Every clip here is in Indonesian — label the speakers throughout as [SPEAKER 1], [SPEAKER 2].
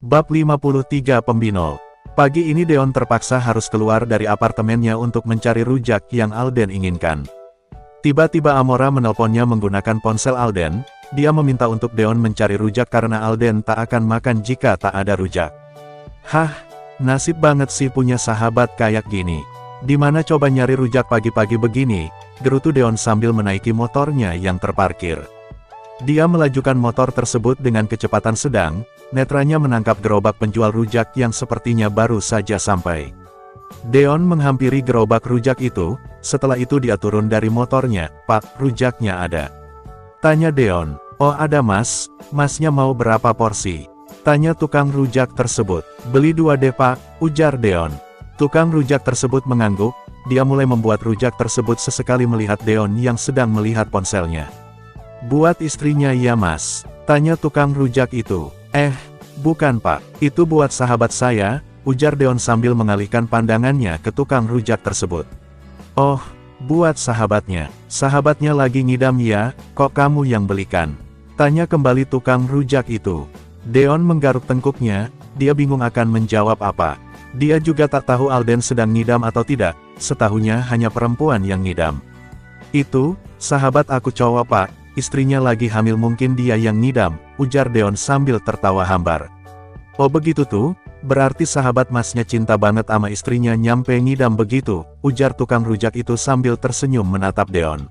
[SPEAKER 1] Bab 53 Pembinol. Pagi ini Deon terpaksa harus keluar dari apartemennya untuk mencari rujak yang Alden inginkan. Tiba-tiba Amora menelponnya menggunakan ponsel Alden. Dia meminta untuk Deon mencari rujak karena Alden tak akan makan jika tak ada rujak. Hah, nasib banget sih punya sahabat kayak gini. Dimana coba nyari rujak pagi-pagi begini, gerutu Deon sambil menaiki motornya yang terparkir. Dia melajukan motor tersebut dengan kecepatan sedang, netranya menangkap gerobak penjual rujak yang sepertinya baru saja sampai. Deon menghampiri gerobak rujak itu, setelah itu dia turun dari motornya. "Pak, rujaknya ada?" Tanya Deon. "Oh ada mas, masnya mau berapa porsi?" Tanya tukang rujak tersebut. "Beli 2 deh pak," ujar Deon. Tukang rujak tersebut mengangguk, dia mulai membuat rujak tersebut sesekali melihat Deon yang sedang melihat ponselnya. "Buat istrinya ya mas?" Tanya tukang rujak itu. Bukan pak, itu buat sahabat saya," ujar Deon sambil mengalihkan pandangannya ke tukang rujak tersebut. "Oh, buat sahabatnya. Sahabatnya lagi ngidam ya, kok kamu yang belikan?" Tanya kembali tukang rujak itu. Deon menggaruk tengkuknya, dia bingung akan menjawab apa. Dia juga tak tahu Alden sedang ngidam atau tidak, setahunya hanya perempuan yang ngidam. "Itu, sahabat aku cowok pak. Istrinya lagi hamil mungkin dia yang ngidam," ujar Deon sambil tertawa hambar. "Oh begitu tuh, berarti sahabat masnya cinta banget sama istrinya nyampe ngidam begitu," ujar tukang rujak itu sambil tersenyum menatap Deon.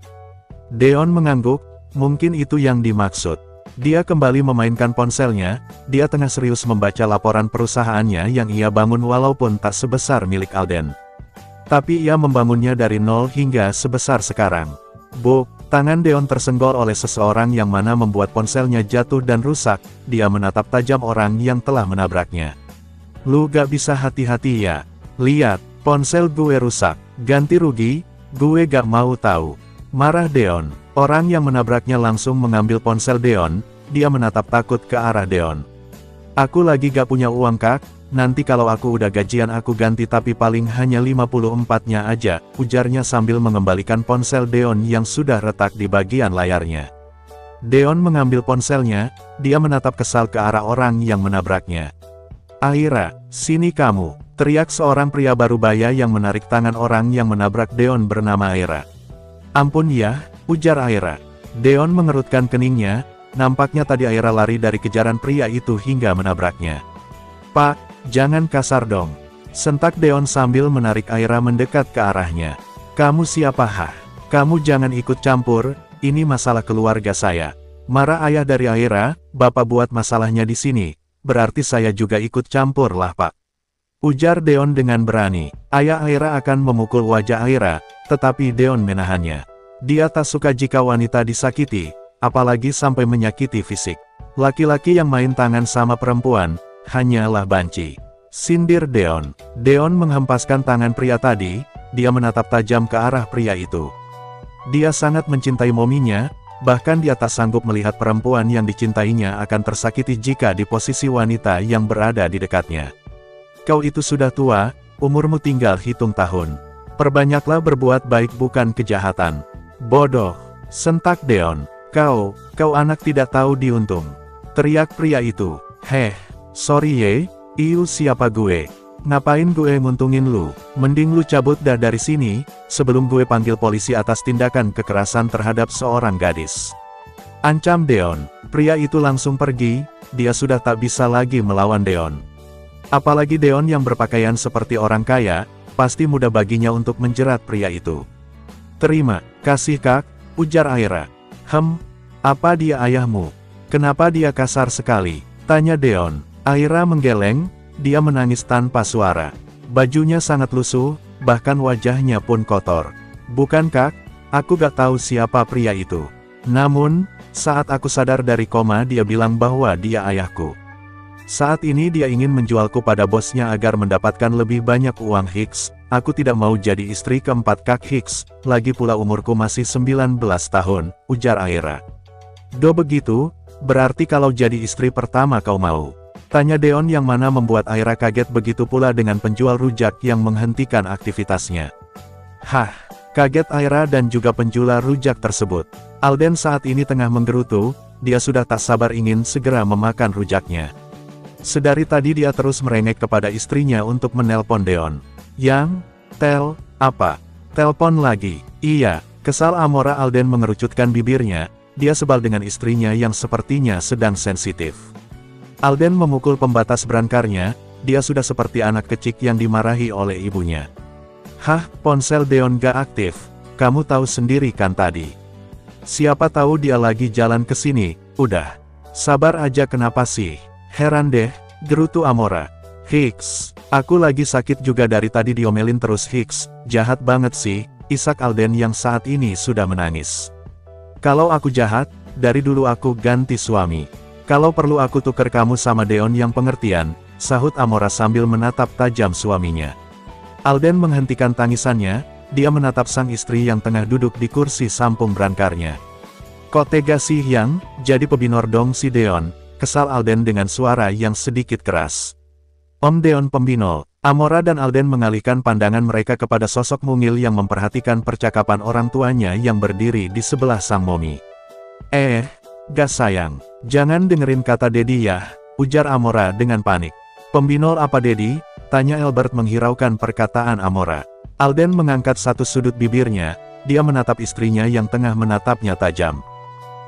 [SPEAKER 1] Deon mengangguk, mungkin itu yang dimaksud. Dia kembali memainkan ponselnya, dia tengah serius membaca laporan perusahaannya yang ia bangun walaupun tak sebesar milik Alden. Tapi ia membangunnya dari nol hingga sebesar sekarang. Tangan Deon tersenggol oleh seseorang yang mana membuat ponselnya jatuh dan rusak. Dia menatap tajam orang yang telah menabraknya. "Lu gak bisa hati-hati ya? Lihat, ponsel gue rusak. Ganti rugi, gue gak mau tahu," marah Deon. Orang yang menabraknya langsung mengambil ponsel Deon. Dia menatap takut ke arah Deon. "Aku lagi gak punya uang kak, nanti kalau aku udah gajian aku ganti tapi paling hanya 54-nya aja," ujarnya sambil mengembalikan ponsel Deon yang sudah retak di bagian layarnya. Deon mengambil ponselnya, dia menatap kesal ke arah orang yang menabraknya. "Aira, sini kamu," teriak seorang pria barubaya yang menarik tangan orang yang menabrak Deon bernama Aira. "Ampun ya," ujar Aira. Deon mengerutkan keningnya, nampaknya tadi Aira lari dari kejaran pria itu hingga menabraknya. "Pak, jangan kasar dong," sentak Deon sambil menarik Aira mendekat ke arahnya. "Kamu siapa hah? Kamu jangan ikut campur, ini masalah keluarga saya," marah ayah dari Aira. "Bapak buat masalahnya di sini, berarti saya juga ikut campur lah pak," ujar Deon dengan berani. Ayah Aira akan memukul wajah Aira, tetapi Deon menahannya. Dia tak suka jika wanita disakiti, apalagi sampai menyakiti fisik. Laki-laki yang main tangan sama perempuan, hanyalah banci, sindir Deon. Deon menghempaskan tangan pria tadi, dia menatap tajam ke arah pria itu. Dia sangat mencintai mominya, bahkan dia tak sanggup melihat perempuan yang dicintainya akan tersakiti jika di posisi wanita yang berada di dekatnya. "Kau itu sudah tua, umurmu tinggal hitung tahun. Perbanyaklah berbuat baik bukan kejahatan." "Bodoh," sentak Deon. Kau anak tidak tahu diuntung," teriak pria itu. Sorry ye, iu siapa gue? Ngapain gue nguntungin lu? Mending lu cabut dah dari sini, sebelum gue panggil polisi atas tindakan kekerasan terhadap seorang gadis," ancam Deon. Pria itu langsung pergi, dia sudah tak bisa lagi melawan Deon. Apalagi Deon yang berpakaian seperti orang kaya, pasti mudah baginya untuk menjerat pria itu. "Terima kasih kak," ujar Aira. Apa dia ayahmu? Kenapa dia kasar sekali?" tanya Deon. Aira menggeleng, dia menangis tanpa suara. Bajunya sangat lusuh, bahkan wajahnya pun kotor. "Bukan kak, aku gak tahu siapa pria itu. Namun, saat aku sadar dari koma dia bilang bahwa dia ayahku. Saat ini dia ingin menjualku pada bosnya agar mendapatkan lebih banyak uang Hicks. Aku tidak mau jadi istri keempat kak Hicks, lagi pula umurku masih 19 tahun, ujar Aira. Begitu, berarti kalau jadi istri pertama kau mau?" tanya Deon yang mana membuat Aira kaget, begitu pula dengan penjual rujak yang menghentikan aktivitasnya. Kaget Aira dan juga penjual rujak tersebut. Alden saat ini tengah menggerutu, dia sudah tak sabar ingin segera memakan rujaknya. Sedari tadi dia terus merengek kepada istrinya untuk menelpon Deon. Yang, apa? Telpon lagi? Iya, kesal Amora. Alden mengerucutkan bibirnya, dia sebal dengan istrinya yang sepertinya sedang sensitif. Alden memukul pembatas brankarnya, dia sudah seperti anak kecil yang dimarahi oleh ibunya. Hah, ponsel Deon gak aktif, kamu tahu sendiri kan tadi. Siapa tahu dia lagi jalan ke sini. Udah, sabar aja. Kenapa sih? Heran deh, gerutu Amora. Hicks, aku lagi sakit juga dari tadi, diomelin terus Hicks. Jahat banget sih, isak Alden yang saat ini sudah menangis. Kalau aku jahat, dari dulu aku ganti suami. Kalau perlu aku tuker kamu sama Deon yang pengertian, sahut Amora sambil menatap tajam suaminya. Alden menghentikan tangisannya, dia menatap sang istri yang tengah duduk di kursi samping brankarnya. Kok tega sih yang, jadi pebinor dong si Deon, kesal Alden dengan suara yang sedikit keras. Om Deon pembinol. Amora dan Alden mengalihkan pandangan mereka kepada sosok mungil yang memperhatikan percakapan orang tuanya yang berdiri di sebelah sang momi. Gas sayang, jangan dengerin kata Dedi ya, ujar Amora dengan panik. Pembinol apa Dedi? Tanya Albert menghiraukan perkataan Amora. Alden mengangkat satu sudut bibirnya, dia menatap istrinya yang tengah menatapnya tajam.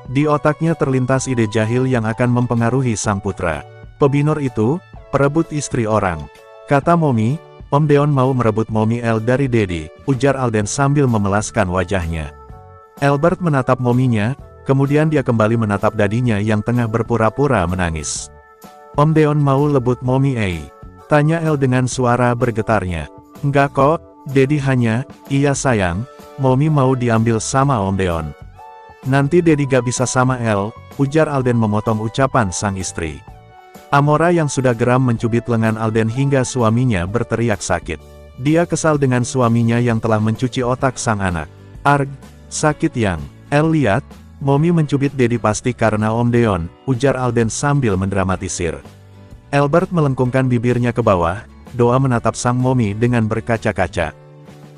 [SPEAKER 1] Di otaknya terlintas ide jahil yang akan mempengaruhi sang putra. Pebinor itu, perebut istri orang. Kata Momi, Om Deon mau merebut Momi El dari Dedi, ujar Alden sambil memelaskan wajahnya. Albert menatap Mominya, kemudian dia kembali menatap dadinya yang tengah berpura-pura menangis. Om Deon mau lebut Momi Tanya El dengan suara bergetarnya. Enggak kok, Dedi hanya, iya sayang, Momi mau diambil sama Om Deon. Nanti Dedi gak bisa sama El, ujar Alden memotong ucapan sang istri. Amora yang sudah geram mencubit lengan Alden hingga suaminya berteriak sakit. Dia kesal dengan suaminya yang telah mencuci otak sang anak. Arg, sakit yang, El lihat, Momi mencubit Dedi pasti karena Om Deon, ujar Alden sambil mendramatisir. Albert melengkungkan bibirnya ke bawah, doa menatap sang Momi dengan berkaca-kaca.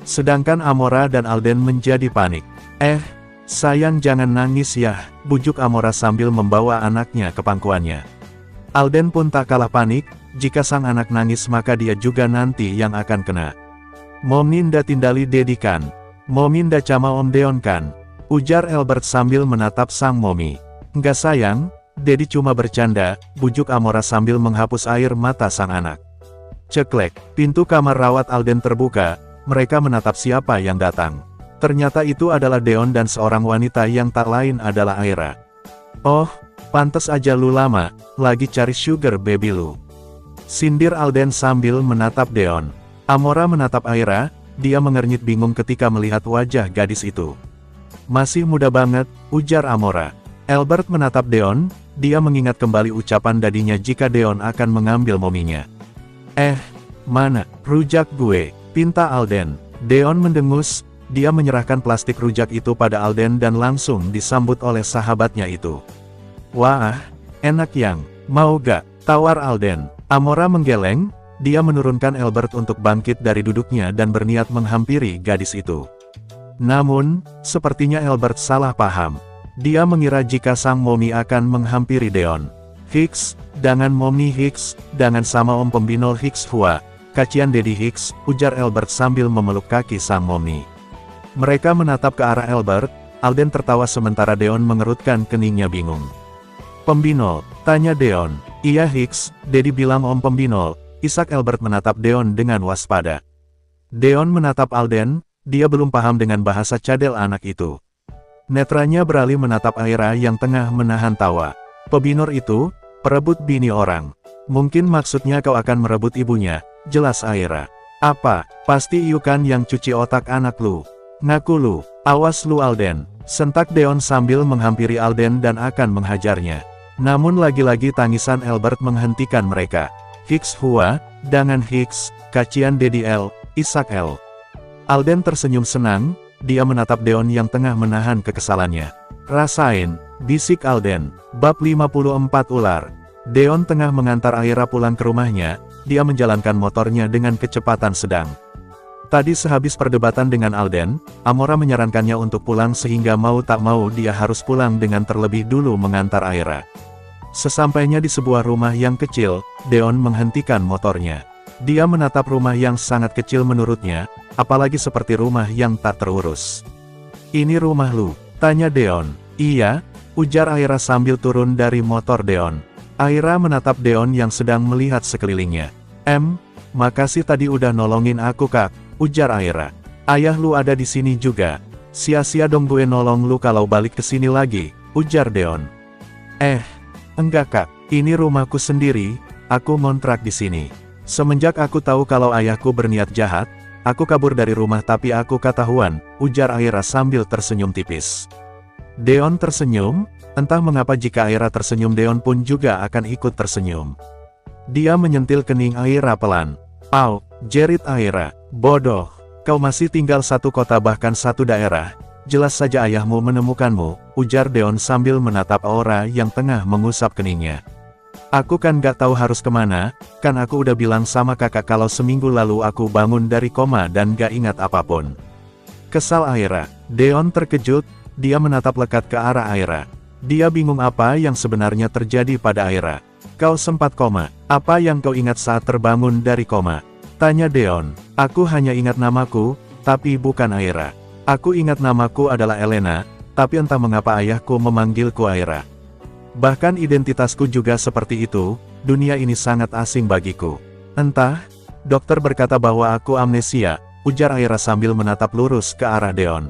[SPEAKER 1] Sedangkan Amora dan Alden menjadi panik. Sayang jangan nangis ya, bujuk Amora sambil membawa anaknya ke pangkuannya. Alden pun tak kalah panik, jika sang anak nangis maka dia juga nanti yang akan kena. Momi nda tindali Dedi kan? Momi nda cama Om Deon kan? Ujar Albert sambil menatap sang Momi. Enggak sayang, Dedi cuma bercanda, bujuk Amora sambil menghapus air mata sang anak. Ceklek, pintu kamar rawat Alden terbuka, mereka menatap siapa yang datang. Ternyata itu adalah Deon dan seorang wanita yang tak lain adalah Aira. Oh, pantes aja lu lama, lagi cari sugar baby lu. Sindir Alden sambil menatap Deon. Amora menatap Aira, dia mengernyit bingung ketika melihat wajah gadis itu. Masih muda banget, ujar Amora. Albert menatap Deon, dia mengingat kembali ucapan dadinya jika Deon akan mengambil mominya. Mana, rujak gue, pinta Alden. Deon mendengus, dia menyerahkan plastik rujak itu pada Alden dan langsung disambut oleh sahabatnya itu. Wah, enak yang, mau gak, tawar Alden. Amora menggeleng, dia menurunkan Albert untuk bangkit dari duduknya dan berniat menghampiri gadis itu. Namun, sepertinya Albert salah paham. Dia mengira jika sang Momi akan menghampiri Deon. Hicks, dangan Momi Hicks, dangan sama Om Pembinol Hicks Hua, kacian Dedi Hicks, ujar Albert sambil memeluk kaki sang Momi. Mereka menatap ke arah Albert, Alden tertawa sementara Deon mengerutkan keningnya bingung. Pembinol, tanya Deon. Iya Hicks, Dedi bilang Om Pembinol, isak Albert menatap Deon dengan waspada. Deon menatap Alden, dia belum paham dengan bahasa cadel anak itu. Netranya beralih menatap Aira yang tengah menahan tawa. Pebinor itu, perebut bini orang. Mungkin maksudnya kau akan merebut ibunya, jelas Aira. Apa, pasti iu kan yang cuci otak anak lu. Ngaku lu, awas lu Alden, sentak Deon sambil menghampiri Alden dan akan menghajarnya. Namun lagi-lagi tangisan Albert menghentikan mereka. Hicks Hua, dangan Hicks, kacian Dedi L, isak L. Alden tersenyum senang, dia menatap Deon yang tengah menahan kekesalannya. Rasain, bisik Alden, bab 54 ular. Deon tengah mengantar Aira pulang ke rumahnya, dia menjalankan motornya dengan kecepatan sedang. Tadi sehabis perdebatan dengan Alden, Amora menyarankannya untuk pulang sehingga mau tak mau dia harus pulang dengan terlebih dulu mengantar Aira. Sesampainya di sebuah rumah yang kecil, Deon menghentikan motornya. Dia menatap rumah yang sangat kecil menurutnya, apalagi seperti rumah yang tak terurus. "Ini rumah lu?" tanya Deon. "Iya," ujar Aira sambil turun dari motor Deon. Aira menatap Deon yang sedang melihat sekelilingnya. Makasih tadi udah nolongin aku kak," ujar Aira. "Ayah lu ada di sini juga. Sia-sia dong gue nolong lu kalau balik ke sini lagi," ujar Deon. Enggak kak, ini rumahku sendiri, aku ngontrak di sini. Semenjak aku tahu kalau ayahku berniat jahat, aku kabur dari rumah tapi aku ketahuan," ujar Aira sambil tersenyum tipis. Deon tersenyum, entah mengapa jika Aira tersenyum Deon pun juga akan ikut tersenyum. Dia menyentil kening Aira pelan. "Au," jerit Aira, "bodoh, kau masih tinggal satu kota bahkan satu daerah. Jelas saja ayahmu menemukanmu," ujar Deon sambil menatap Aura yang tengah mengusap keningnya. "Aku kan gak tahu harus kemana, kan aku udah bilang sama kakak kalau seminggu lalu aku bangun dari koma dan gak ingat apapun." Kesal Aira. Deon terkejut, dia menatap lekat ke arah Aira. Dia bingung apa yang sebenarnya terjadi pada Aira. "Kau sempat koma, apa yang kau ingat saat terbangun dari koma?" tanya Deon. "Aku hanya ingat namaku, tapi bukan Aira. Aku ingat namaku adalah Elena, tapi entah mengapa ayahku memanggilku Aira. Bahkan identitasku juga seperti itu, dunia ini sangat asing bagiku. Entah, dokter berkata bahwa aku amnesia," ujar Aira sambil menatap lurus ke arah Deon.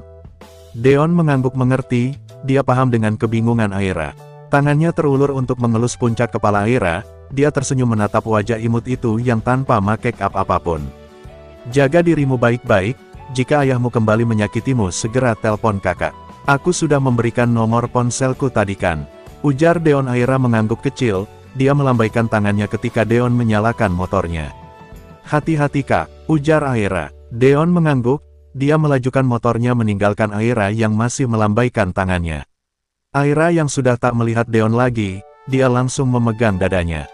[SPEAKER 1] Deon mengangguk mengerti, dia paham dengan kebingungan Aira. Tangannya terulur untuk mengelus puncak kepala Aira, dia tersenyum menatap wajah imut itu yang tanpa make up apapun. "Jaga dirimu baik-baik, jika ayahmu kembali menyakitimu segera telpon kakak. Aku sudah memberikan nomor ponselku tadi kan," ujar Deon. Aira mengangguk kecil, dia melambaikan tangannya ketika Deon menyalakan motornya. "Hati-hati kak," ujar Aira. Deon mengangguk, dia melajukan motornya meninggalkan Aira yang masih melambaikan tangannya. Aira yang sudah tak melihat Deon lagi, dia langsung memegang dadanya.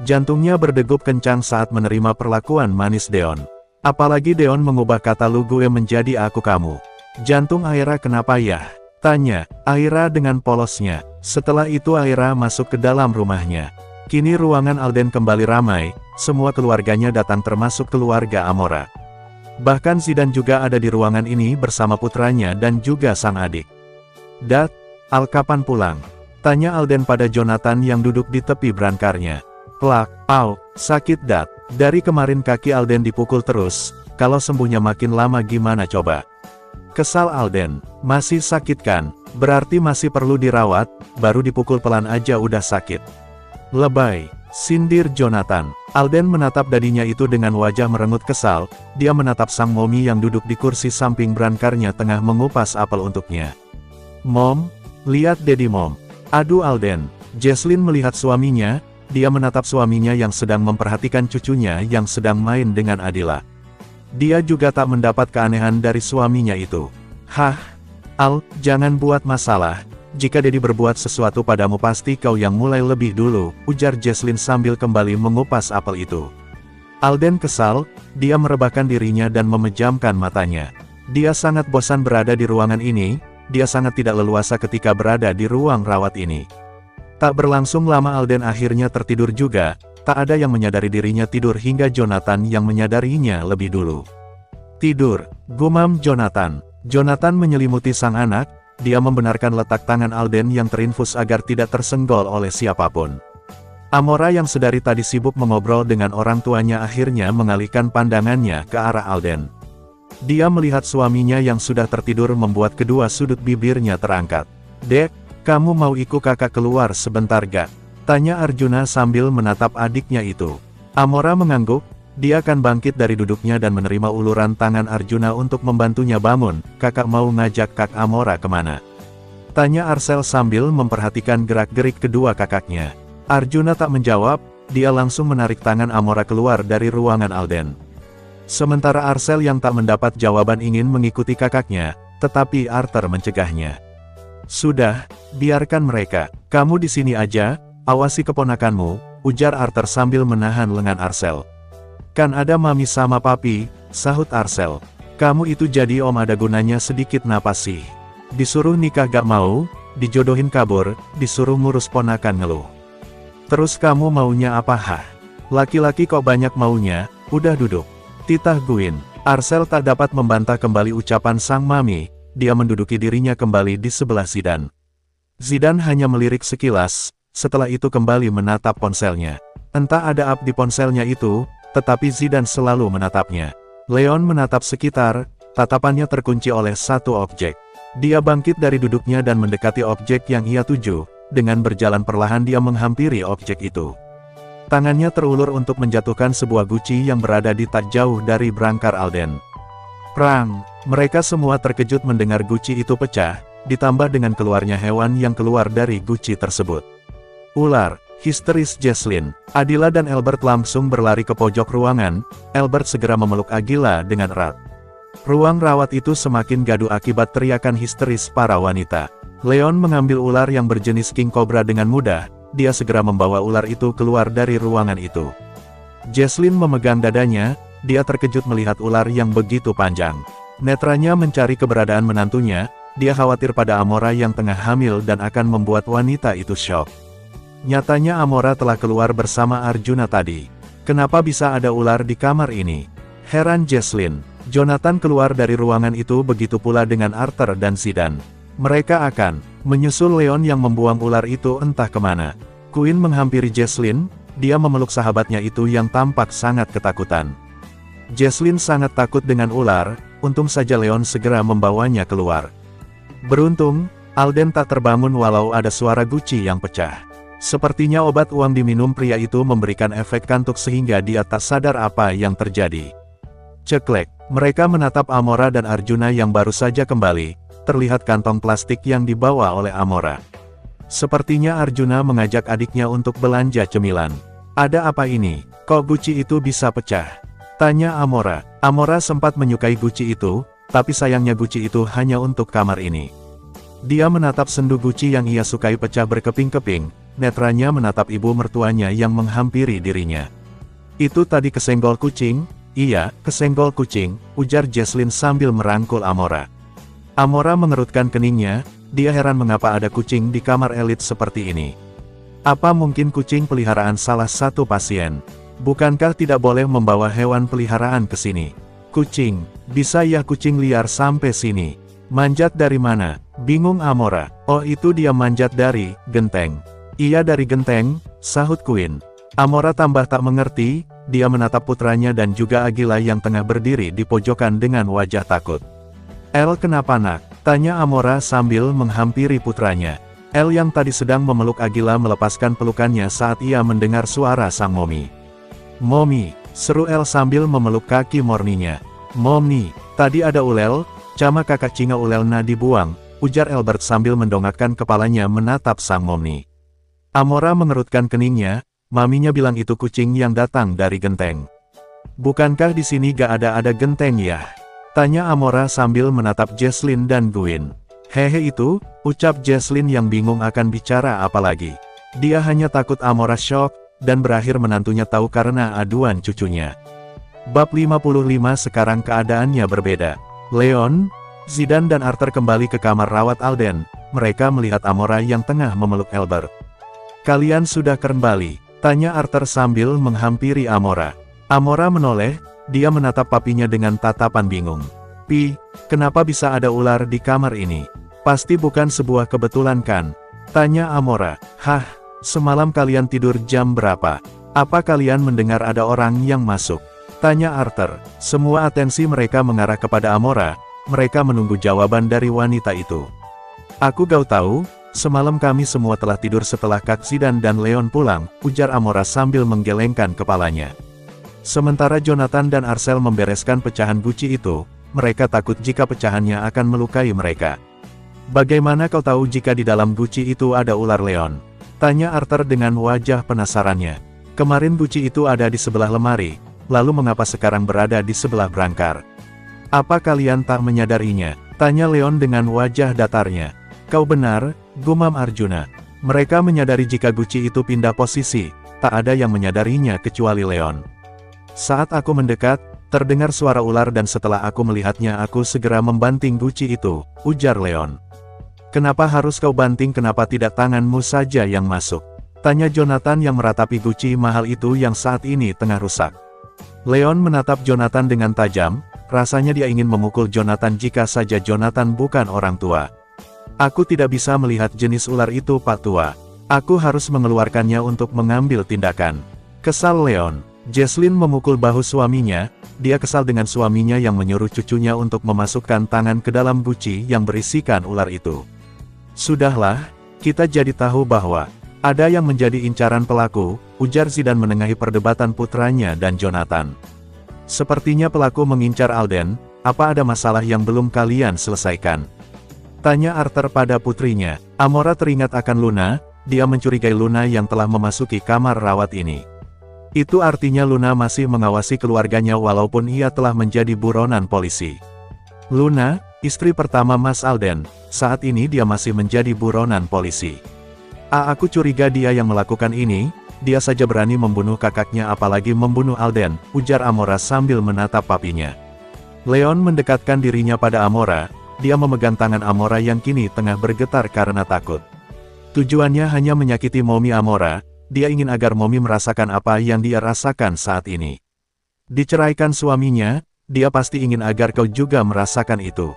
[SPEAKER 1] Jantungnya berdegup kencang saat menerima perlakuan manis Deon. Apalagi Deon mengubah kata "lu gue" menjadi "aku kamu." "Jantung Aira kenapa ya?" tanya Aira dengan polosnya. Setelah itu Aira masuk ke dalam rumahnya. Kini ruangan Alden kembali ramai, semua keluarganya datang termasuk keluarga Amora. Bahkan Zidan juga ada di ruangan ini bersama putranya dan juga sang adik. "Dad, Al kapan pulang?" tanya Alden pada Jonathan yang duduk di tepi brankarnya. "Plak, au, sakit Dad. Dari kemarin kaki Alden dipukul terus, kalau sembuhnya makin lama gimana coba?" Kesal Alden. "Masih sakit kan? Berarti masih perlu dirawat, baru dipukul pelan aja udah sakit." "Lebay," sindir Jonathan. Alden menatap dadinya itu dengan wajah merengut kesal, dia menatap sang Momi yang duduk di kursi samping brankarnya tengah mengupas apel untuknya. "Mom, lihat Daddy Mom." "Aduh Alden." Jesslyn melihat suaminya, dia menatap suaminya yang sedang memperhatikan cucunya yang sedang main dengan Adila. Dia juga tak mendapat keanehan dari suaminya itu. "Hah? Al, jangan buat masalah. Jika Daddy berbuat sesuatu padamu pasti kau yang mulai lebih dulu," ujar Jesslyn sambil kembali mengupas apel itu. Alden kesal, dia merebahkan dirinya dan memejamkan matanya. Dia sangat bosan berada di ruangan ini, dia sangat tidak leluasa ketika berada di ruang rawat ini. Tak berlangsung lama Alden akhirnya tertidur juga, tak ada yang menyadari dirinya tidur hingga Jonathan yang menyadarinya lebih dulu. "Tidur," gumam Jonathan. Jonathan menyelimuti sang anak, dia membenarkan letak tangan Alden yang terinfus agar tidak tersenggol oleh siapapun. Amora yang sedari tadi sibuk mengobrol dengan orang tuanya akhirnya mengalihkan pandangannya ke arah Alden. Dia melihat suaminya yang sudah tertidur membuat kedua sudut bibirnya terangkat. "Dek, kamu mau ikut kakak keluar sebentar gak?" tanya Arjuna sambil menatap adiknya itu. Amora mengangguk, dia akan bangkit dari duduknya dan menerima uluran tangan Arjuna untuk membantunya bangun. "Kakak mau ngajak Kak Amora kemana?" tanya Arcel sambil memperhatikan gerak-gerik kedua kakaknya. Arjuna tak menjawab, dia langsung menarik tangan Amora keluar dari ruangan Alden. Sementara Arcel yang tak mendapat jawaban ingin mengikuti kakaknya, tetapi Arthur mencegahnya. "Sudah, biarkan mereka. Kamu di sini aja, awasi keponakanmu," ujar Arthur sambil menahan lengan Arcel. "Kan ada mami sama papi," sahut Arcel. "Kamu itu jadi om ada gunanya sedikit napas sih. Disuruh nikah gak mau, dijodohin kabur, disuruh ngurus ponakan ngeluh." Terus kamu maunya apa hah? Laki-laki kok banyak maunya, udah duduk. Titah Gwyn. Arcel tak dapat membantah kembali ucapan sang mami, dia menduduki dirinya kembali di sebelah Zidane. Zidane hanya melirik sekilas, setelah itu kembali menatap ponselnya. Entah ada apa di ponselnya itu, tetapi Zidane selalu menatapnya. Leon menatap sekitar, tatapannya terkunci oleh satu objek. Dia bangkit dari duduknya dan mendekati objek yang ia tuju. Dengan berjalan perlahan dia menghampiri objek itu. Tangannya terulur untuk menjatuhkan sebuah guci yang berada di tak jauh dari brancar Alden. Prang! Mereka semua terkejut mendengar guci itu pecah, ditambah dengan keluarnya hewan yang keluar dari guci tersebut. Ular! Histeris Jesslyn. Adila dan Albert langsung berlari ke pojok ruangan. Albert segera memeluk Agila dengan erat. Ruang rawat itu semakin gaduh akibat teriakan histeris para wanita. Leon mengambil ular yang berjenis king cobra dengan mudah, dia segera membawa ular itu keluar dari ruangan itu. Jesslyn memegang dadanya, dia terkejut melihat ular yang begitu panjang. Netranya mencari keberadaan menantunya, dia khawatir pada Amora yang tengah hamil dan akan membuat wanita itu syok. Nyatanya Amora telah keluar bersama Arjuna tadi. Kenapa bisa ada ular di kamar ini? Heran Jesslyn. Jonathan keluar dari ruangan itu begitu pula dengan Arthur dan Zidane. Mereka akan menyusul Leon yang membuang ular itu entah kemana. Queen menghampiri Jesslyn, dia memeluk sahabatnya itu yang tampak sangat ketakutan. Jesslyn sangat takut dengan ular, untung saja Leon segera membawanya keluar. Beruntung, Alden tak terbangun walau ada suara guci yang pecah. Sepertinya obat uang diminum pria itu memberikan efek kantuk sehingga dia tak sadar apa yang terjadi. Ceklek, mereka menatap Amora dan Arjuna yang baru saja kembali. Terlihat kantong plastik yang dibawa oleh Amora. Sepertinya Arjuna mengajak adiknya untuk belanja cemilan. Ada apa ini? Kok guci itu bisa pecah? Tanya Amora. Amora sempat menyukai guci itu, tapi sayangnya guci itu hanya untuk kamar ini. Dia menatap sendu guci yang ia sukai pecah berkeping-keping, netranya menatap ibu mertuanya yang menghampiri dirinya. Itu tadi kesenggol kucing? Iya, kesenggol kucing, ujar Jesslyn sambil merangkul Amora. Amora mengerutkan keningnya, dia heran mengapa ada kucing di kamar elit seperti ini. Apa mungkin kucing peliharaan salah satu pasien? Bukankah tidak boleh membawa hewan peliharaan ke sini? Kucing, bisa ya kucing liar sampai sini? Manjat dari mana? Bingung Amora. Oh itu dia manjat dari genteng. Iya dari genteng, sahut Queen. Amora tambah tak mengerti, dia menatap putranya dan juga Agila yang tengah berdiri di pojokan dengan wajah takut. El kenapa nak? Tanya Amora sambil menghampiri putranya. El yang tadi sedang memeluk Agila melepaskan pelukannya saat ia mendengar suara sang Momi. Momi, seru El sambil memeluk kaki morninya. Momi, tadi ada ulel, cama kakak Cinga ulelna dibuang, ujar Albert sambil mendongakkan kepalanya menatap sang Momi. Amora mengerutkan keningnya, maminya bilang itu kucing yang datang dari genteng. Bukankah di sini gak ada genteng ya? Tanya Amora sambil menatap Jesslyn dan Gwyn. Hehe itu, ucap Jesslyn yang bingung akan bicara apa lagi. Dia hanya takut Amora shock, dan berakhir menantunya tahu karena aduan cucunya. Bab 55 sekarang keadaannya berbeda. Leon, Zidane dan Arthur kembali ke kamar rawat Alden. Mereka melihat Amora yang tengah memeluk Albert. Kalian sudah kembali? Tanya Arthur sambil menghampiri Amora. Amora menoleh. Dia menatap papinya dengan tatapan bingung. Pi, kenapa bisa ada ular di kamar ini? Pasti bukan sebuah kebetulan kan? Tanya Amora. Hah, semalam kalian tidur jam berapa? Apa kalian mendengar ada orang yang masuk? Tanya Arthur. Semua atensi mereka mengarah kepada Amora, mereka menunggu jawaban dari wanita itu. Aku gak tahu, semalam kami semua telah tidur setelah Kak Zidane dan Leon pulang, ujar Amora sambil menggelengkan kepalanya. Sementara Jonathan dan Arcel membereskan pecahan guci itu, mereka takut jika pecahannya akan melukai mereka. Bagaimana kau tahu jika di dalam guci itu ada ular Leon? Tanya Arthur dengan wajah penasarannya. Kemarin guci itu ada di sebelah lemari, lalu mengapa sekarang berada di sebelah brancar? Apa kalian tak menyadarinya? Tanya Leon dengan wajah datarnya. Kau benar, gumam Arjuna. Mereka menyadari jika guci itu pindah posisi, tak ada yang menyadarinya kecuali Leon. Saat aku mendekat, terdengar suara ular dan setelah aku melihatnya aku segera membanting guci itu, ujar Leon. Kenapa harus kau banting? Kenapa tidak tanganmu saja yang masuk? Tanya Jonathan yang meratapi guci mahal itu yang saat ini tengah rusak. Leon menatap Jonathan dengan tajam, rasanya dia ingin memukul Jonathan jika saja Jonathan bukan orang tua. Aku tidak bisa melihat jenis ular itu, Pak Tua. Aku harus mengeluarkannya untuk mengambil tindakan. Kesal Leon. Jesslyn memukul bahu suaminya, dia kesal dengan suaminya yang menyuruh cucunya untuk memasukkan tangan ke dalam guci yang berisikan ular itu. Sudahlah, kita jadi tahu bahwa ada yang menjadi incaran pelaku, ujar Zidane menengahi perdebatan putranya dan Jonathan. Sepertinya pelaku mengincar Alden, apa ada masalah yang belum kalian selesaikan? Tanya Arthur pada putrinya. Amora teringat akan Luna, dia mencurigai Luna yang telah memasuki kamar rawat ini. Itu artinya Luna masih mengawasi keluarganya walaupun ia telah menjadi buronan polisi. Luna, istri pertama Mas Alden, saat ini dia masih menjadi buronan polisi. Aku curiga dia yang melakukan ini, dia saja berani membunuh kakaknya apalagi membunuh Alden, ujar Amora sambil menatap papinya. Leon mendekatkan dirinya pada Amora, dia memegang tangan Amora yang kini tengah bergetar karena takut. Tujuannya hanya menyakiti Mommy Amora, dia ingin agar Mommy merasakan apa yang dia rasakan saat ini. Diceraikan suaminya, dia pasti ingin agar kau juga merasakan itu.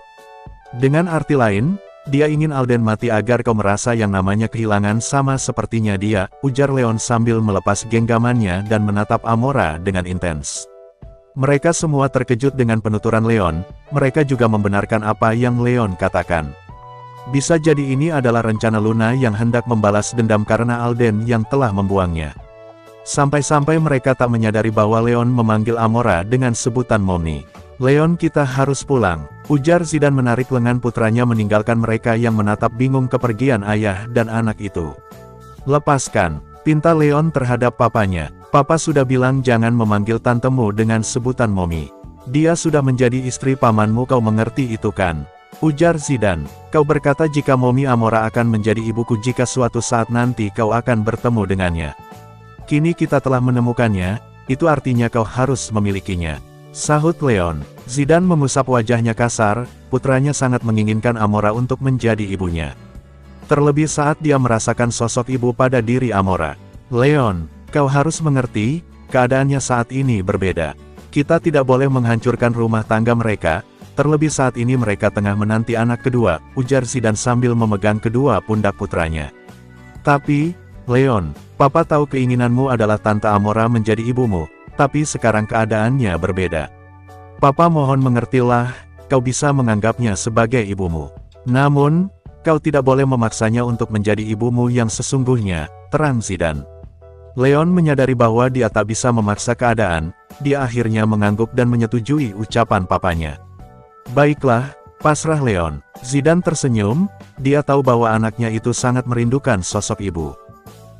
[SPEAKER 1] Dengan arti lain, dia ingin Alden mati agar kau merasa yang namanya kehilangan sama sepertinya dia, ujar Leon sambil melepas genggamannya dan menatap Amora dengan intens. Mereka semua terkejut dengan penuturan Leon, mereka juga membenarkan apa yang Leon katakan. Bisa jadi ini adalah rencana Luna yang hendak membalas dendam karena Alden yang telah membuangnya. Sampai-sampai mereka tak menyadari bahwa Leon memanggil Amora dengan sebutan Mommy. Leon, kita harus pulang, ujar Zidane menarik lengan putranya meninggalkan mereka yang menatap bingung kepergian ayah dan anak itu. Lepaskan, pinta Leon terhadap papanya. Papa sudah bilang jangan memanggil tantemu dengan sebutan Mommy. Dia sudah menjadi istri pamanmu, kau mengerti itu kan? Ujar Zidane. Kau berkata jika Mommy Amora akan menjadi ibuku jika suatu saat nanti kau akan bertemu dengannya. Kini kita telah menemukannya, itu artinya kau harus memilikinya. Sahut Leon. Zidane mengusap wajahnya kasar, putranya sangat menginginkan Amora untuk menjadi ibunya. Terlebih saat dia merasakan sosok ibu pada diri Amora. Leon, kau harus mengerti, keadaannya saat ini berbeda. Kita tidak boleh menghancurkan rumah tangga mereka, terlebih saat ini mereka tengah menanti anak kedua, ujar Zidane sambil memegang kedua pundak putranya. Tapi, Leon, Papa tahu keinginanmu adalah Tante Amora menjadi ibumu, tapi sekarang keadaannya berbeda. Papa mohon mengertilah, kau bisa menganggapnya sebagai ibumu. Namun, kau tidak boleh memaksanya untuk menjadi ibumu yang sesungguhnya, terang Zidane. Leon menyadari bahwa dia tak bisa memaksa keadaan, dia akhirnya mengangguk dan menyetujui ucapan papanya. Baiklah, pasrah Leon. Zidane tersenyum, dia tahu bahwa anaknya itu sangat merindukan sosok ibu.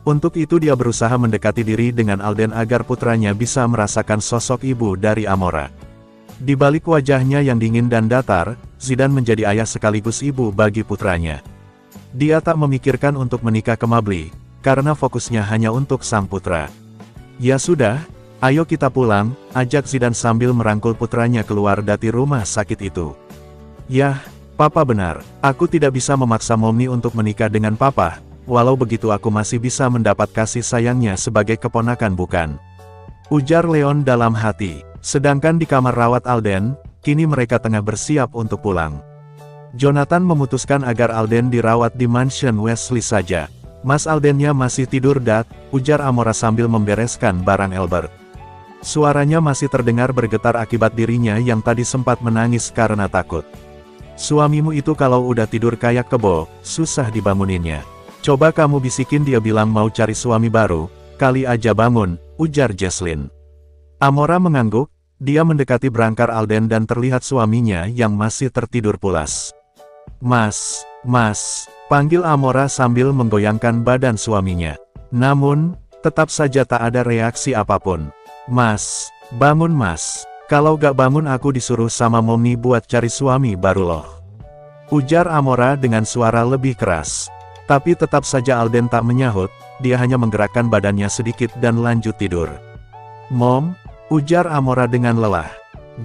[SPEAKER 1] Untuk itu dia berusaha mendekati diri dengan Alden agar putranya bisa merasakan sosok ibu dari Amora. Di balik wajahnya yang dingin dan datar, Zidane menjadi ayah sekaligus ibu bagi putranya. Dia tak memikirkan untuk menikah kembali, karena fokusnya hanya untuk sang putra. Ya sudah, ayo kita pulang, ajak Zidane sambil merangkul putranya keluar dari rumah sakit itu. Yah, Papa benar, aku tidak bisa memaksa Mommy untuk menikah dengan Papa, walau begitu aku masih bisa mendapat kasih sayangnya sebagai keponakan bukan? Ujar Leon dalam hati. Sedangkan di kamar rawat Alden, kini mereka tengah bersiap untuk pulang. Jonathan memutuskan agar Alden dirawat di mansion Wesley saja. Mas Aldennya masih tidur Dat, ujar Amora sambil membereskan barang Albert. Suaranya masih terdengar bergetar akibat dirinya yang tadi sempat menangis karena takut. Suamimu itu kalau udah tidur kayak kebo, susah dibanguninnya. Coba kamu bisikin dia bilang mau cari suami baru, kali aja bangun, ujar Jesslyn. Amora mengangguk, dia mendekati berangkar Alden dan terlihat suaminya yang masih tertidur pulas. Mas, panggil Amora sambil menggoyangkan badan suaminya. Namun, tetap saja tak ada reaksi apapun. Mas, bangun mas. Kalau gak bangun aku disuruh sama Mommy buat cari suami baru loh. Ujar Amora dengan suara lebih keras. Tapi tetap saja Alden tak menyahut, dia hanya menggerakkan badannya sedikit dan lanjut tidur. Mom, ujar Amora dengan lelah.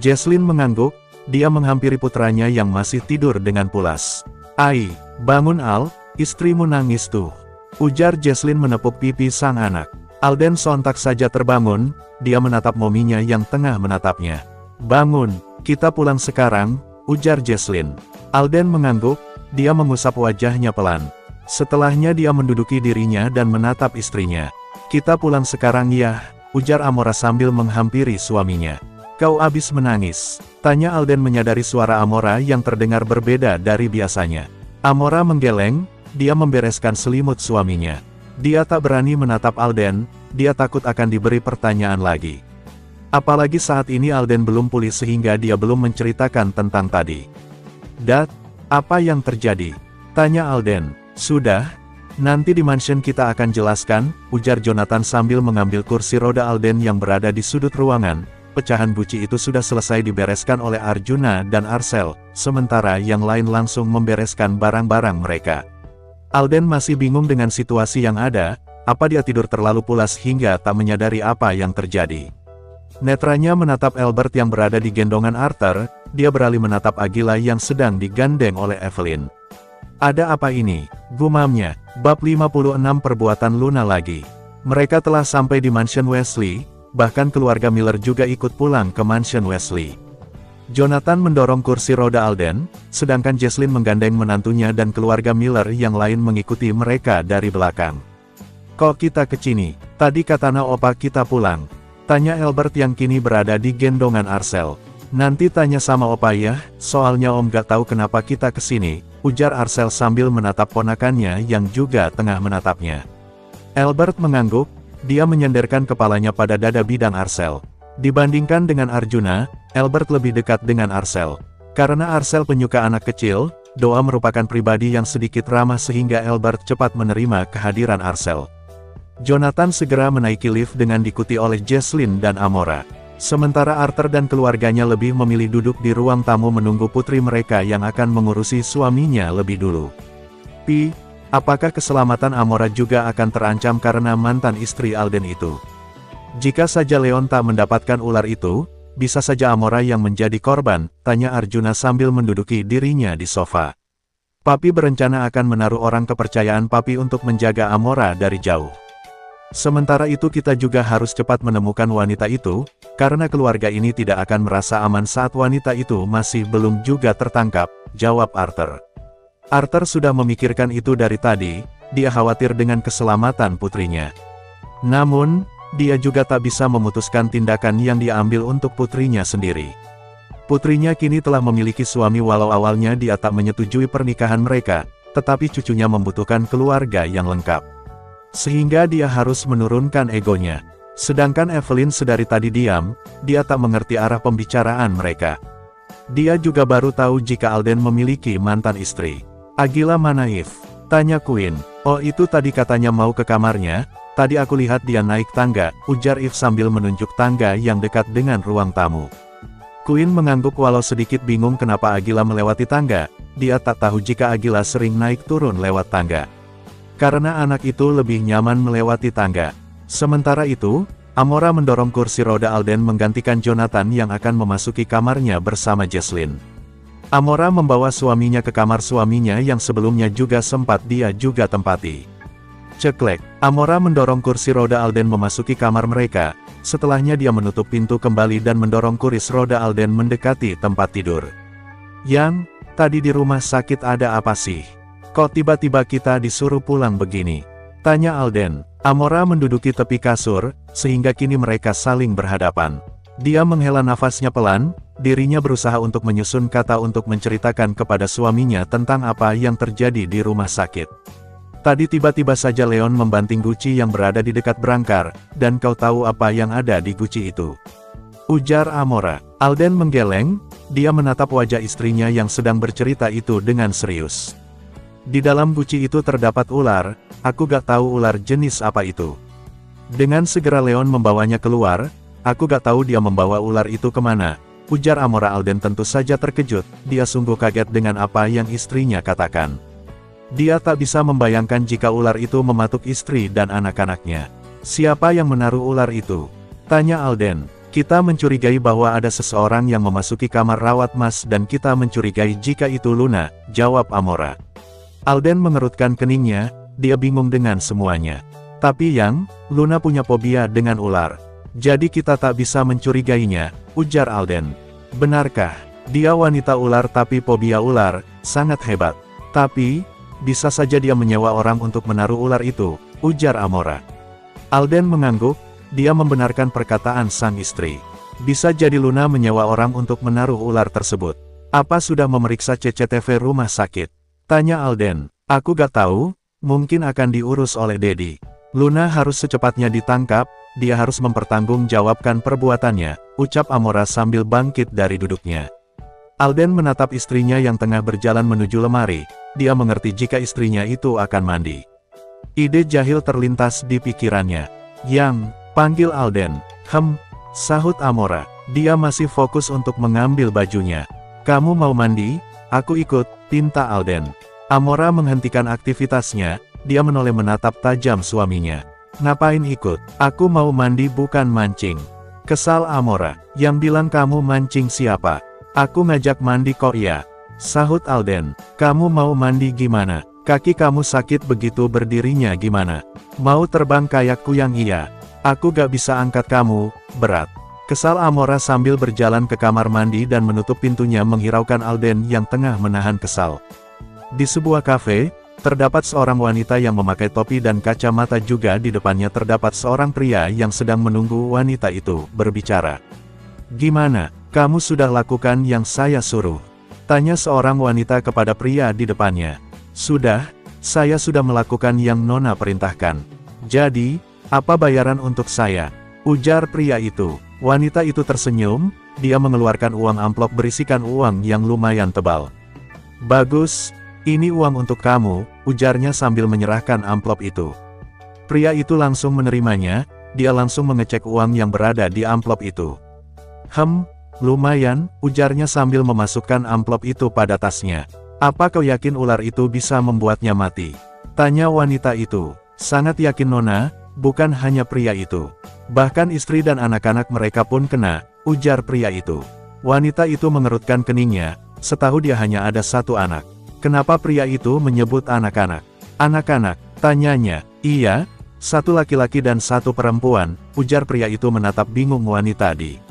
[SPEAKER 1] Jesslyn mengangguk, dia menghampiri putranya yang masih tidur dengan pulas. Ai, bangun Al, istrimu nangis tuh. Ujar Jesslyn menepuk pipi sang anak. Alden sontak saja terbangun, dia menatap mominya yang tengah menatapnya. Bangun, kita pulang sekarang, ujar Jesslyn. Alden mengangguk, dia mengusap wajahnya pelan. Setelahnya dia menduduki dirinya dan menatap istrinya. Kita pulang sekarang ya, ujar Amora sambil menghampiri suaminya. Kau abis menangis? Tanya Alden menyadari suara Amora yang terdengar berbeda dari biasanya. Amora menggeleng, dia membereskan selimut suaminya. Dia tak berani menatap Alden, dia takut akan diberi pertanyaan lagi. Apalagi saat ini Alden belum pulih sehingga dia belum menceritakan tentang tadi. Dad, apa yang terjadi? Tanya Alden. Sudah, nanti di mansion kita akan jelaskan, ujar Jonathan sambil mengambil kursi roda Alden yang berada di sudut ruangan. Pecahan buci itu sudah selesai dibereskan oleh Arjuna dan Arcel, sementara yang lain langsung membereskan barang-barang mereka. Alden masih bingung dengan situasi yang ada, apa dia tidur terlalu pulas hingga tak menyadari apa yang terjadi. Netranya menatap Albert yang berada di gendongan Arthur, dia beralih menatap Agila yang sedang digandeng oleh Evelyn. Ada apa ini? Gumamnya. Bab 56 Perbuatan Luna lagi. Mereka telah sampai di mansion Wesley, bahkan keluarga Miller juga ikut pulang ke mansion Wesley. Jonathan mendorong kursi roda Alden, sedangkan Jesslyn menggandeng menantunya dan keluarga Miller yang lain mengikuti mereka dari belakang. Kok kita ke sini? Tadi katana opa kita pulang. Tanya Albert yang kini berada di gendongan Arcel. Nanti tanya sama opa ya, soalnya om gak tahu kenapa kita kesini, ujar Arcel sambil menatap ponakannya yang juga tengah menatapnya. Albert mengangguk, dia menyenderkan kepalanya pada dada bidang Arcel. Dibandingkan dengan Arjuna, Albert lebih dekat dengan Arcel. Karena Arcel penyuka anak kecil, Doa merupakan pribadi yang sedikit ramah sehingga Albert cepat menerima kehadiran Arcel. Jonathan segera menaiki lift dengan diikuti oleh Jesslyn dan Amora. Sementara Arthur dan keluarganya lebih memilih duduk di ruang tamu menunggu putri mereka yang akan mengurusi suaminya lebih dulu. Pi, apakah keselamatan Amora juga akan terancam karena mantan istri Alden itu? Jika saja Leon tak mendapatkan ular itu, bisa saja Amora yang menjadi korban, tanya Arjuna sambil menduduki dirinya di sofa. Papi berencana akan menaruh orang kepercayaan Papi untuk menjaga Amora dari jauh. Sementara itu kita juga harus cepat menemukan wanita itu, karena keluarga ini tidak akan merasa aman saat wanita itu masih belum juga tertangkap, jawab Arthur. Arthur sudah memikirkan itu dari tadi, dia khawatir dengan keselamatan putrinya. Namun, dia juga tak bisa memutuskan tindakan yang dia ambil untuk putrinya sendiri. Putrinya kini telah memiliki suami walau awalnya dia tak menyetujui pernikahan mereka, tetapi cucunya membutuhkan keluarga yang lengkap. Sehingga dia harus menurunkan egonya. Sedangkan Evelyn sedari tadi diam, dia tak mengerti arah pembicaraan mereka. Dia juga baru tahu jika Alden memiliki mantan istri. Agila Manaif, tanya Queen. Oh itu tadi katanya mau ke kamarnya, tadi aku lihat dia naik tangga, ujar Eve sambil menunjuk tangga yang dekat dengan ruang tamu. Queen mengangguk walau sedikit bingung kenapa Agila melewati tangga, dia tak tahu jika Agila sering naik turun lewat tangga. Karena anak itu lebih nyaman melewati tangga. Sementara itu, Amora mendorong kursi roda Alden menggantikan Jonathan yang akan memasuki kamarnya bersama Jesslyn. Amora membawa suaminya ke kamar suaminya yang sebelumnya juga sempat dia juga tempati. Ceklek, Amora mendorong kursi roda Alden memasuki kamar mereka, setelahnya dia menutup pintu kembali dan mendorong kursi roda Alden mendekati tempat tidur. Yang, tadi di rumah sakit ada apa sih? Kok tiba-tiba kita disuruh pulang begini? Tanya Alden. Amora menduduki tepi kasur, sehingga kini mereka saling berhadapan. Dia menghela nafasnya pelan, dirinya berusaha untuk menyusun kata untuk menceritakan kepada suaminya tentang apa yang terjadi di rumah sakit. Tadi tiba-tiba saja Leon membanting guci yang berada di dekat berangkar, dan kau tahu apa yang ada di guci itu? Ujar Amora. Alden menggeleng, dia menatap wajah istrinya yang sedang bercerita itu dengan serius. Di dalam guci itu terdapat ular, aku gak tahu ular jenis apa itu. Dengan segera Leon membawanya keluar, aku gak tahu dia membawa ular itu kemana, ujar Amora. Alden tentu saja terkejut, dia sungguh kaget dengan apa yang istrinya katakan. Dia tak bisa membayangkan jika ular itu mematuk istri dan anak-anaknya. Siapa yang menaruh ular itu? Tanya Alden. Kita mencurigai bahwa ada seseorang yang memasuki kamar rawat Mas dan kita mencurigai jika itu Luna, jawab Amora. Alden mengerutkan keningnya, dia bingung dengan semuanya. Tapi Luna punya fobia dengan ular. Jadi kita tak bisa mencurigainya, ujar Alden. Benarkah? Dia wanita ular tapi fobia ular, sangat hebat. Tapi, bisa saja dia menyewa orang untuk menaruh ular itu, ujar Amora. Alden mengangguk, dia membenarkan perkataan sang istri. Bisa jadi Luna menyewa orang untuk menaruh ular tersebut. Apa sudah memeriksa CCTV rumah sakit? Tanya Alden. Aku gak tahu, mungkin akan diurus oleh Daddy. Luna harus secepatnya ditangkap, dia harus mempertanggungjawabkan perbuatannya, ucap Amora sambil bangkit dari duduknya. Alden menatap istrinya yang tengah berjalan menuju lemari, dia mengerti jika istrinya itu akan mandi. Ide jahil terlintas di pikirannya. Panggil Alden. Sahut Amora. Dia masih fokus untuk mengambil bajunya. Kamu mau mandi? Aku ikut, pinta Alden. Amora menghentikan aktivitasnya, dia menoleh menatap tajam suaminya. Ngapain ikut? Aku mau mandi bukan mancing. Kesal Amora. Yang bilang kamu mancing siapa? Aku ngajak mandi kok ya. Sahut Alden. Kamu mau mandi gimana? Kaki kamu sakit begitu berdirinya gimana? Mau terbang kayakku yang iya? Aku gak bisa angkat kamu, berat. Kesal Amora sambil berjalan ke kamar mandi dan menutup pintunya menghiraukan Alden yang tengah menahan kesal. Di sebuah kafe, terdapat seorang wanita yang memakai topi dan kacamata juga di depannya terdapat seorang pria yang sedang menunggu wanita itu berbicara. Gimana, kamu sudah lakukan yang saya suruh? Tanya seorang wanita kepada pria di depannya. Sudah, saya sudah melakukan yang Nona perintahkan. Jadi, apa bayaran untuk saya? Ujar pria itu. Wanita itu tersenyum, dia mengeluarkan uang amplop berisikan uang yang lumayan tebal. Bagus, ini uang untuk kamu, ujarnya sambil menyerahkan amplop itu. Pria itu langsung menerimanya, dia langsung mengecek uang yang berada di amplop itu. Lumayan, ujarnya sambil memasukkan amplop itu pada tasnya. Apa kau yakin ular itu bisa membuatnya mati? Tanya wanita itu. Sangat yakin Nona, bukan hanya pria itu. Bahkan istri dan anak-anak mereka pun kena, ujar pria itu. Wanita itu mengerutkan keningnya, setahu dia hanya ada satu anak. Kenapa pria itu menyebut anak-anak? Anak-anak, tanyanya. Iya, satu laki-laki dan satu perempuan, ujar pria itu menatap bingung wanita di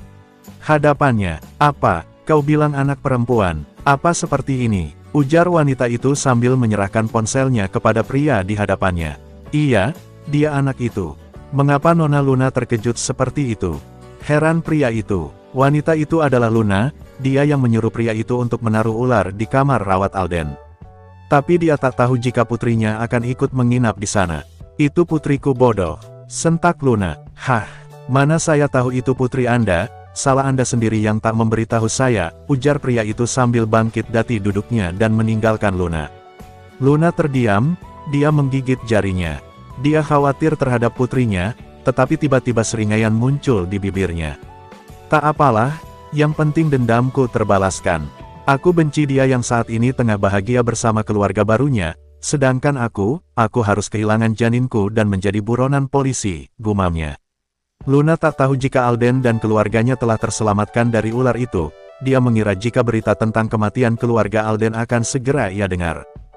[SPEAKER 1] hadapannya. Apa, kau bilang anak perempuan? Apa seperti ini? Ujar wanita itu sambil menyerahkan ponselnya kepada pria di hadapannya. Iya, dia anak itu. Mengapa Nona Luna terkejut seperti itu? Heran pria itu. Wanita itu adalah Luna, dia yang menyuruh pria itu untuk menaruh ular di kamar rawat Alden. Tapi dia tak tahu jika putrinya akan ikut menginap di sana. Itu putriku bodoh. Sentak Luna. Mana saya tahu itu putri Anda, salah Anda sendiri yang tak memberitahu saya, ujar pria itu sambil bangkit dari duduknya dan meninggalkan Luna. Luna terdiam, dia menggigit jarinya. Dia khawatir terhadap putrinya, tetapi tiba-tiba seringaian muncul di bibirnya. Tak apalah, yang penting dendamku terbalaskan. Aku benci dia yang saat ini tengah bahagia bersama keluarga barunya, sedangkan aku harus kehilangan janinku dan menjadi buronan polisi, gumamnya. Luna tak tahu jika Alden dan keluarganya telah terselamatkan dari ular itu, dia mengira jika berita tentang kematian keluarga Alden akan segera ia dengar.